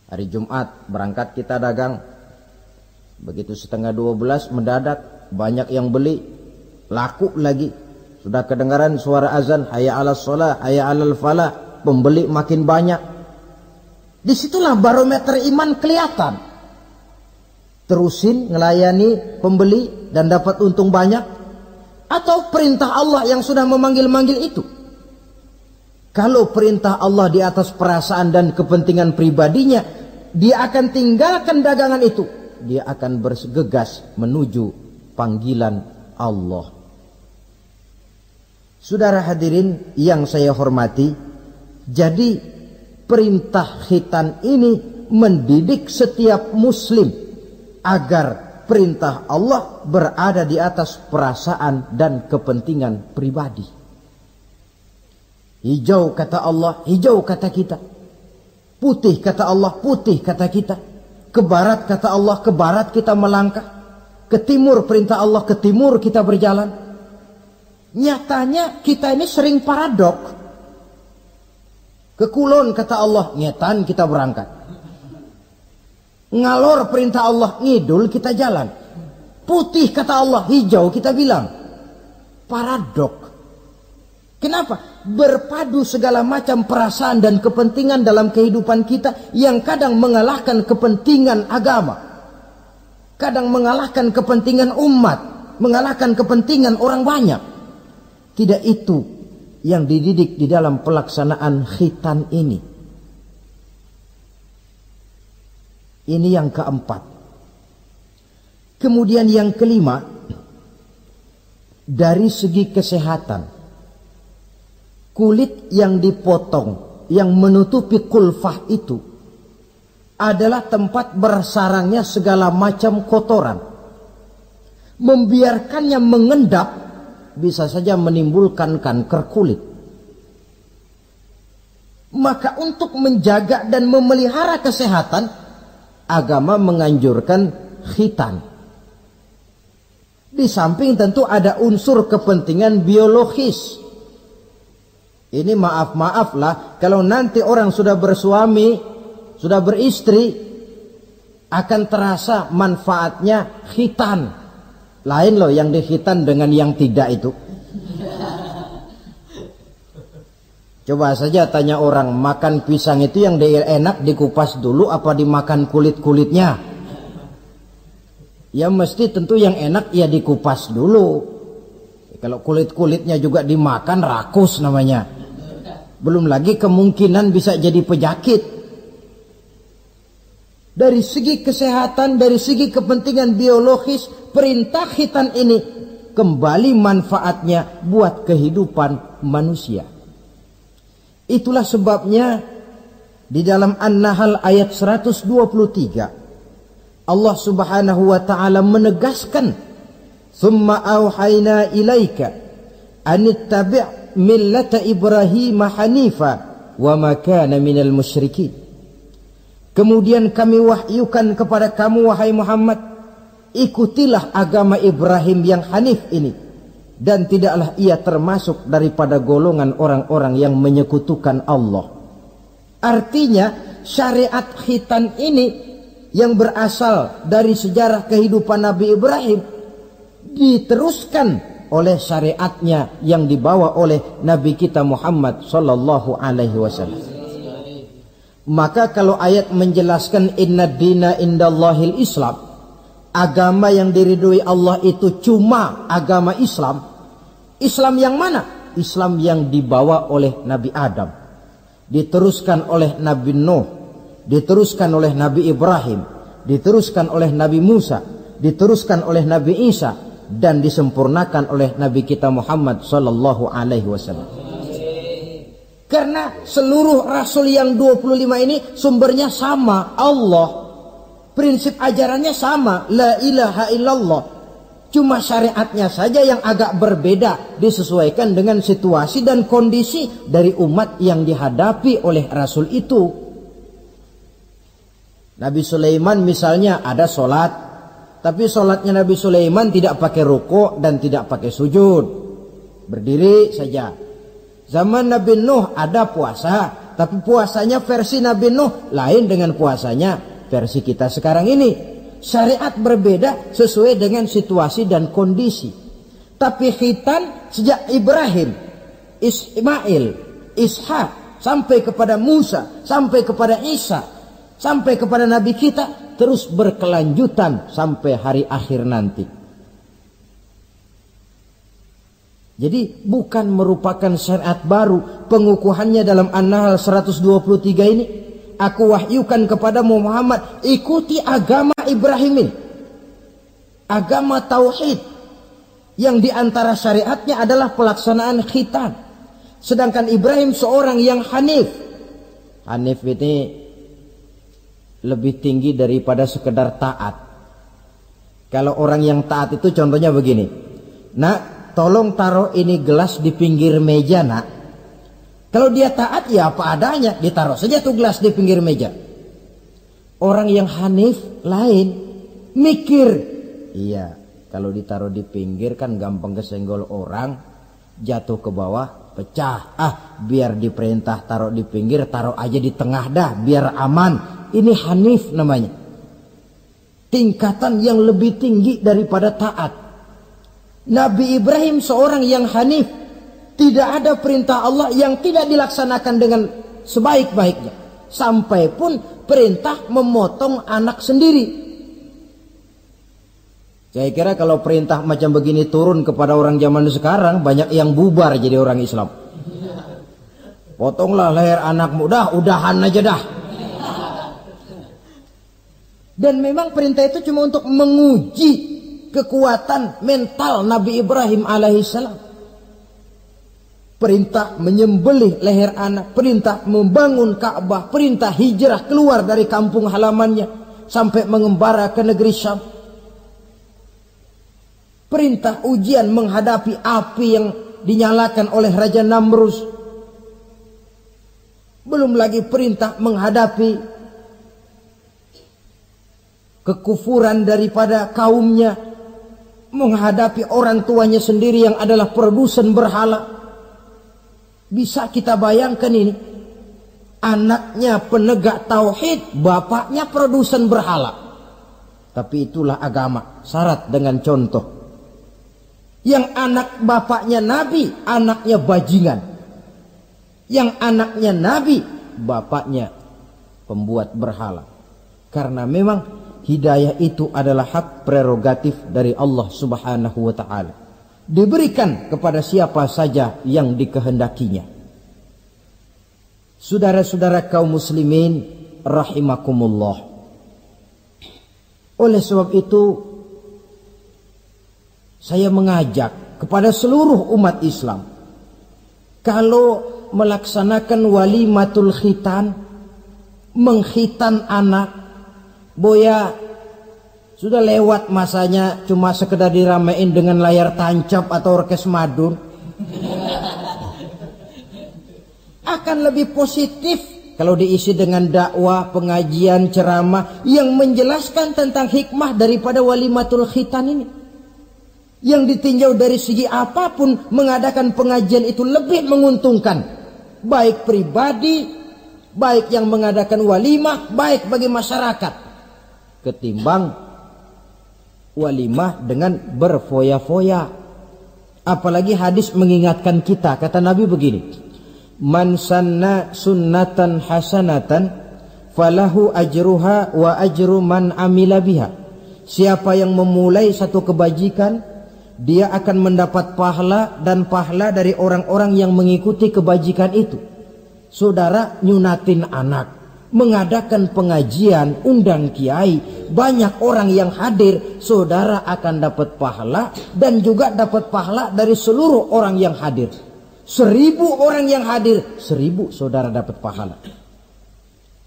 A: Hari Jumat berangkat kita dagang. Begitu 11:30 mendadak banyak yang beli, laku lagi. Sudah kedengaran suara azan, hayya 'alas shalah, hayya 'alal falah. Pembeli makin banyak. Disitulah barometer iman kelihatan. Terusin ngelayani pembeli dan dapat untung banyak, atau perintah Allah yang sudah memanggil-manggil itu. Kalau perintah Allah di atas perasaan dan kepentingan pribadinya, dia akan tinggalkan dagangan itu. Dia akan bergegas menuju panggilan Allah. Saudara hadirin yang saya hormati, jadi perintah khitan ini mendidik setiap muslim agar perintah Allah berada di atas perasaan dan kepentingan pribadi. Hijau kata Allah, hijau kata kita. Putih kata Allah, putih kata kita. Ke barat kata Allah, ke barat kita melangkah. Ke timur perintah Allah, ke timur kita berjalan. Nyatanya kita ini sering paradok. Ke kulon kata Allah, ngetan kita berangkat. Ngalor perintah Allah, ngidul kita jalan. Putih kata Allah, hijau kita bilang. Paradok. Kenapa? Berpadu segala macam perasaan dan kepentingan dalam kehidupan kita yang kadang mengalahkan kepentingan agama. Kadang mengalahkan kepentingan umat, mengalahkan kepentingan orang banyak. Tidak itu yang dididik di dalam pelaksanaan khitan ini. Ini yang keempat. Kemudian yang kelima, dari segi kesehatan, kulit yang dipotong, yang menutupi kulfah itu adalah tempat bersarangnya segala macam kotoran. Membiarkannya mengendap bisa saja menimbulkan kanker kulit. Maka untuk menjaga dan memelihara kesehatan, agama menganjurkan khitan. Di samping tentu ada unsur kepentingan biologis. Ini maaf lah, kalau nanti orang sudah bersuami, sudah beristri, akan terasa manfaatnya khitan. Lain loh yang dikhitan dengan yang tidak itu. Coba saja tanya orang, makan pisang itu yang enak dikupas dulu apa dimakan kulit-kulitnya? Ya mesti tentu yang enak ya dikupas dulu. Kalau kulit-kulitnya juga dimakan, rakus namanya. Belum lagi kemungkinan bisa jadi penyakit. Dari segi kesehatan, dari segi kepentingan biologis, perintah khitan ini kembali manfaatnya buat kehidupan manusia. Itulah sebabnya di dalam An-Nahl ayat 123 Allah Subhanahu wa taala menegaskan, "Tsumma auhayna ilaika anittabi' millata Ibrahim hanifa wa ma kana minal musyrikin." Kemudian kami wahyukan kepada kamu wahai Muhammad, ikutilah agama Ibrahim yang hanif ini, dan tidaklah ia termasuk daripada golongan orang-orang yang menyekutukan Allah. Artinya syariat khitan ini yang berasal dari sejarah kehidupan Nabi Ibrahim diteruskan oleh syariatnya yang dibawa oleh Nabi kita Muhammad sallallahu alaihi wasallam. Maka kalau ayat menjelaskan inna dina indallahil Islam, agama yang diridhoi Allah itu cuma agama Islam. Islam yang mana? Islam yang dibawa oleh Nabi Adam, diteruskan oleh Nabi Nuh, diteruskan oleh Nabi Ibrahim, diteruskan oleh Nabi Musa, diteruskan oleh Nabi Isa, dan disempurnakan oleh Nabi kita Muhammad sallallahu alaihi wasallam. Karena seluruh rasul yang 25 ini sumbernya sama, Allah. Prinsip ajarannya sama, la ilaha illallah. Cuma syariatnya saja yang agak berbeda, disesuaikan dengan situasi dan kondisi dari umat yang dihadapi oleh rasul itu. Nabi Sulaiman misalnya ada sholat, tapi sholatnya Nabi Sulaiman tidak pakai ruku dan tidak pakai sujud, berdiri saja. Zaman Nabi Nuh ada puasa, tapi puasanya versi Nabi Nuh lain dengan puasanya versi kita sekarang ini. Syariat berbeda sesuai dengan situasi dan kondisi. Tapi khitan sejak Ibrahim, Ismail, Ishak, sampai kepada Musa, sampai kepada Isa, sampai kepada Nabi kita, terus berkelanjutan sampai hari akhir nanti. Jadi bukan merupakan syariat baru. Pengukuhannya dalam An-Nahl 123 ini, aku wahyukan kepadamu Muhammad, ikuti agama Ibrahim ini, agama tauhid, yang diantara syariatnya adalah pelaksanaan khitan. Sedangkan Ibrahim seorang yang hanif. Hanif ini lebih tinggi daripada sekedar taat. Kalau orang yang taat itu contohnya begini, nak, tolong taruh ini gelas di pinggir meja, nak. Kalau dia taat ya apa adanya, ditaruh saja tuh gelas di pinggir meja. Orang yang hanif lain, mikir. Iya, kalau ditaruh di pinggir kan gampang kesenggol orang, jatuh ke bawah, pecah. Biar diperintah taruh di pinggir, taruh aja di tengah dah, biar aman. Ini hanif namanya. Tingkatan yang lebih tinggi daripada taat. Nabi Ibrahim seorang yang hanif. Tidak ada perintah Allah yang tidak dilaksanakan dengan sebaik-baiknya. Sampai pun perintah memotong anak sendiri. Saya kira kalau perintah macam begini turun kepada orang zaman sekarang, banyak yang bubar jadi orang Islam. Potonglah leher anakmu, dah udahan aja dah. Dan memang perintah itu cuma untuk menguji kekuatan mental Nabi Ibrahim alaihissalam. Perintah menyembelih leher anak, perintah membangun Ka'bah, perintah hijrah keluar dari kampung halamannya sampai mengembara ke negeri Syam. Perintah ujian menghadapi api yang dinyalakan oleh Raja Namrus. Belum lagi perintah menghadapi kekufuran daripada kaumnya, menghadapi orang tuanya sendiri yang adalah produsen berhala. Bisa kita bayangkan ini, anaknya penegak tauhid, bapaknya produsen berhala. Tapi itulah agama, syarat dengan contoh. Yang anak bapaknya nabi, anaknya bajingan. Yang anaknya nabi, bapaknya pembuat berhala. Karena memang hidayah itu adalah hak prerogatif dari Allah Subhanahu wa ta'ala. Diberikan kepada siapa saja yang dikehendakinya. Saudara-saudara kaum muslimin rahimakumullah. Oleh sebab itu saya mengajak kepada seluruh umat Islam, kalau melaksanakan walimatul khitan, mengkhitan anak, boya sudah lewat masanya cuma sekedar diramein dengan layar tancap atau orkes madun. Akan lebih positif kalau diisi dengan dakwah, pengajian, ceramah yang menjelaskan tentang hikmah daripada walimatul khitan ini. Yang ditinjau dari segi apapun, mengadakan pengajian itu lebih menguntungkan, baik pribadi, baik yang mengadakan walimah, baik bagi masyarakat, ketimbang walimah dengan berfoya-foya. Apalagi hadis mengingatkan kita, kata Nabi begini, man sanna sunnatan hasanatan falahu ajruha wa ajru man amila biha. Siapa yang memulai satu kebajikan dia akan mendapat pahala dan pahala dari orang-orang yang mengikuti kebajikan itu. Saudara nyunatin anak, mengadakan pengajian, undang kiai, banyak orang yang hadir, saudara akan dapat pahala dan juga dapat pahala dari seluruh orang yang hadir. 1000 orang yang hadir, 1000 saudara dapat pahala.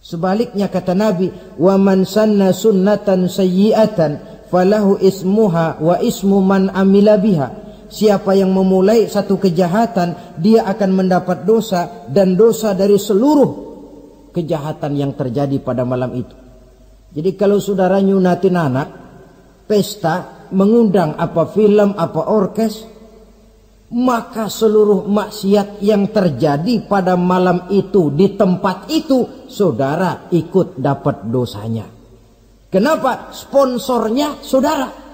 A: Sebaliknya kata Nabi, wa man sanna sunnatan sayyi'atan falahu ismuha wa ismu man amila biha. Siapa yang memulai satu kejahatan, dia akan mendapat dosa dan dosa dari seluruh kejahatan yang terjadi pada malam itu. Jadi kalau saudara nyunatin anak, pesta, mengundang apa film, apa orkes, maka seluruh maksiat yang terjadi pada malam itu di tempat itu, saudara ikut dapat dosanya. Kenapa? Sponsornya saudara.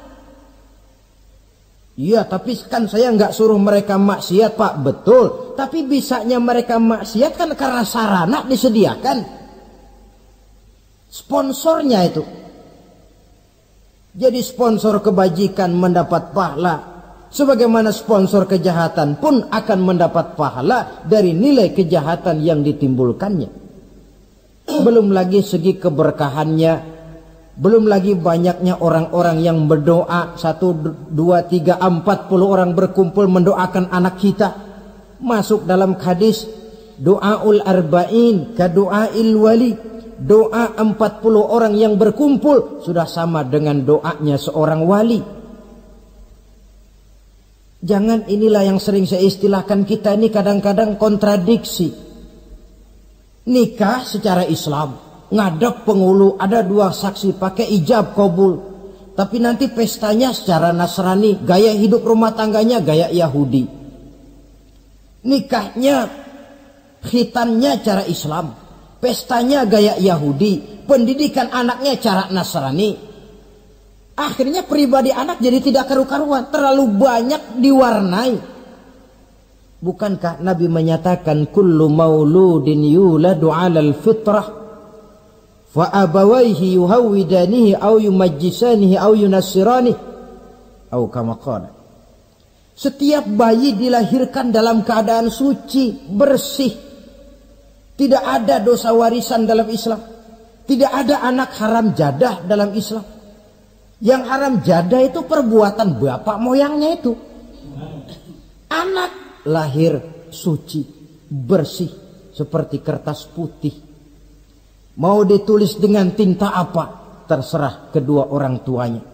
A: Iya, tapi kan saya nggak suruh mereka maksiat, Pak. Betul. Tapi bisanya mereka maksiat kan karena sarana disediakan. Sponsornya itu. Jadi sponsor kebajikan mendapat pahala, sebagaimana sponsor kejahatan pun akan mendapat pahala dari nilai kejahatan yang ditimbulkannya. Belum lagi segi keberkahannya. Belum lagi banyaknya orang-orang yang berdoa, 1, 2, 3, 40 orang berkumpul mendoakan anak kita. Masuk dalam hadis, doaul arba'in ka doail wali. Doa 40 orang yang berkumpul sudah sama dengan doanya seorang wali. Jangan, inilah yang sering saya istilahkan, kita ini kadang-kadang kontradiksi. Nikah secara Islam, ngadep penghulu, ada 2 saksi pakai ijab kabul, tapi nanti pestanya secara Nasrani, gaya hidup rumah tangganya gaya Yahudi. Nikahnya, khitannya cara Islam, pestanya gaya Yahudi, pendidikan anaknya cara Nasrani. Akhirnya pribadi anak jadi tidak karu-karuan, terlalu banyak diwarnai. Bukankah Nabi menyatakan kullu mauludin yuladu 'alal fitrah fa abawaihi yuhawwidanihi aw yumajjisanihi aw yunassiranihi aw kama qala. Setiap bayi dilahirkan dalam keadaan suci, bersih. Tidak ada dosa warisan dalam Islam. Tidak ada anak haram jadah dalam Islam. Yang haram jadah itu perbuatan bapak moyangnya itu. Anak lahir suci, bersih, seperti kertas putih. Mau ditulis dengan tinta apa, terserah kedua orang tuanya.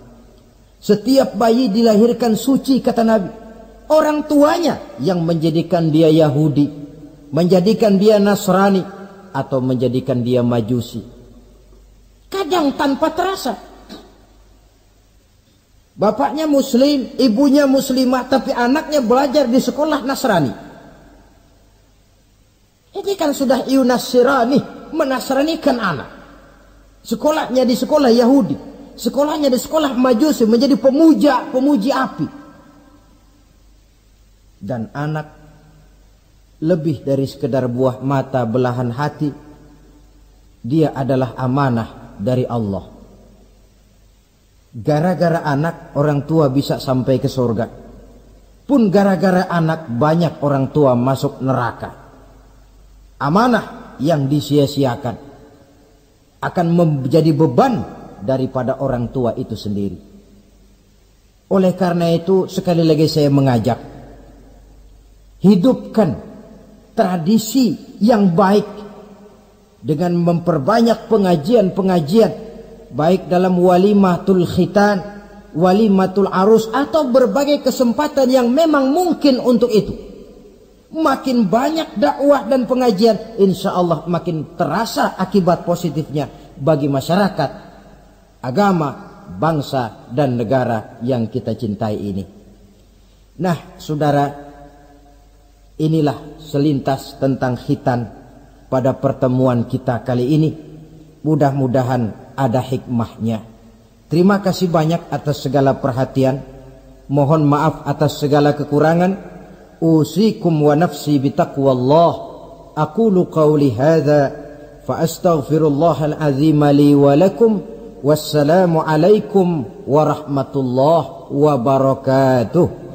A: Setiap bayi dilahirkan suci kata Nabi. Orang tuanya yang menjadikan dia Yahudi, menjadikan dia Nasrani, atau menjadikan dia Majusi. Kadang tanpa terasa. Bapaknya Muslim, ibunya Muslimah, tapi anaknya belajar di sekolah Nasrani. Ini kan sudah yunasirani, menasranikan anak. Sekolahnya di sekolah Yahudi, sekolahnya di sekolah Majusi, menjadi pemuji api. Dan anak lebih dari sekedar buah mata belahan hati, dia adalah amanah dari Allah. Gara-gara anak orang tua bisa sampai ke surga, pun gara-gara anak banyak orang tua masuk neraka. Amanah yang disia-siakan akan menjadi beban daripada orang tua itu sendiri. Oleh karena itu sekali lagi saya mengajak, hidupkan tradisi yang baik dengan memperbanyak pengajian-pengajian, baik dalam walimatul khitan, walimatul arus, atau berbagai kesempatan yang memang mungkin untuk itu. Makin banyak dakwah dan pengajian, insya Allah makin terasa akibat positifnya bagi masyarakat, agama, bangsa, dan negara yang kita cintai ini. Nah, saudara, inilah selintas tentang khitan pada pertemuan kita kali ini. Mudah-mudahan ada hikmahnya. Terima kasih banyak atas segala perhatian. Mohon maaf atas segala kekurangan. Usikum wa nafsi bitaqwallah. Aqulu qawli hadha fa astaghfirullahal azim li wa lakum. Wassalamu alaikum warahmatullahi wabarakatuh.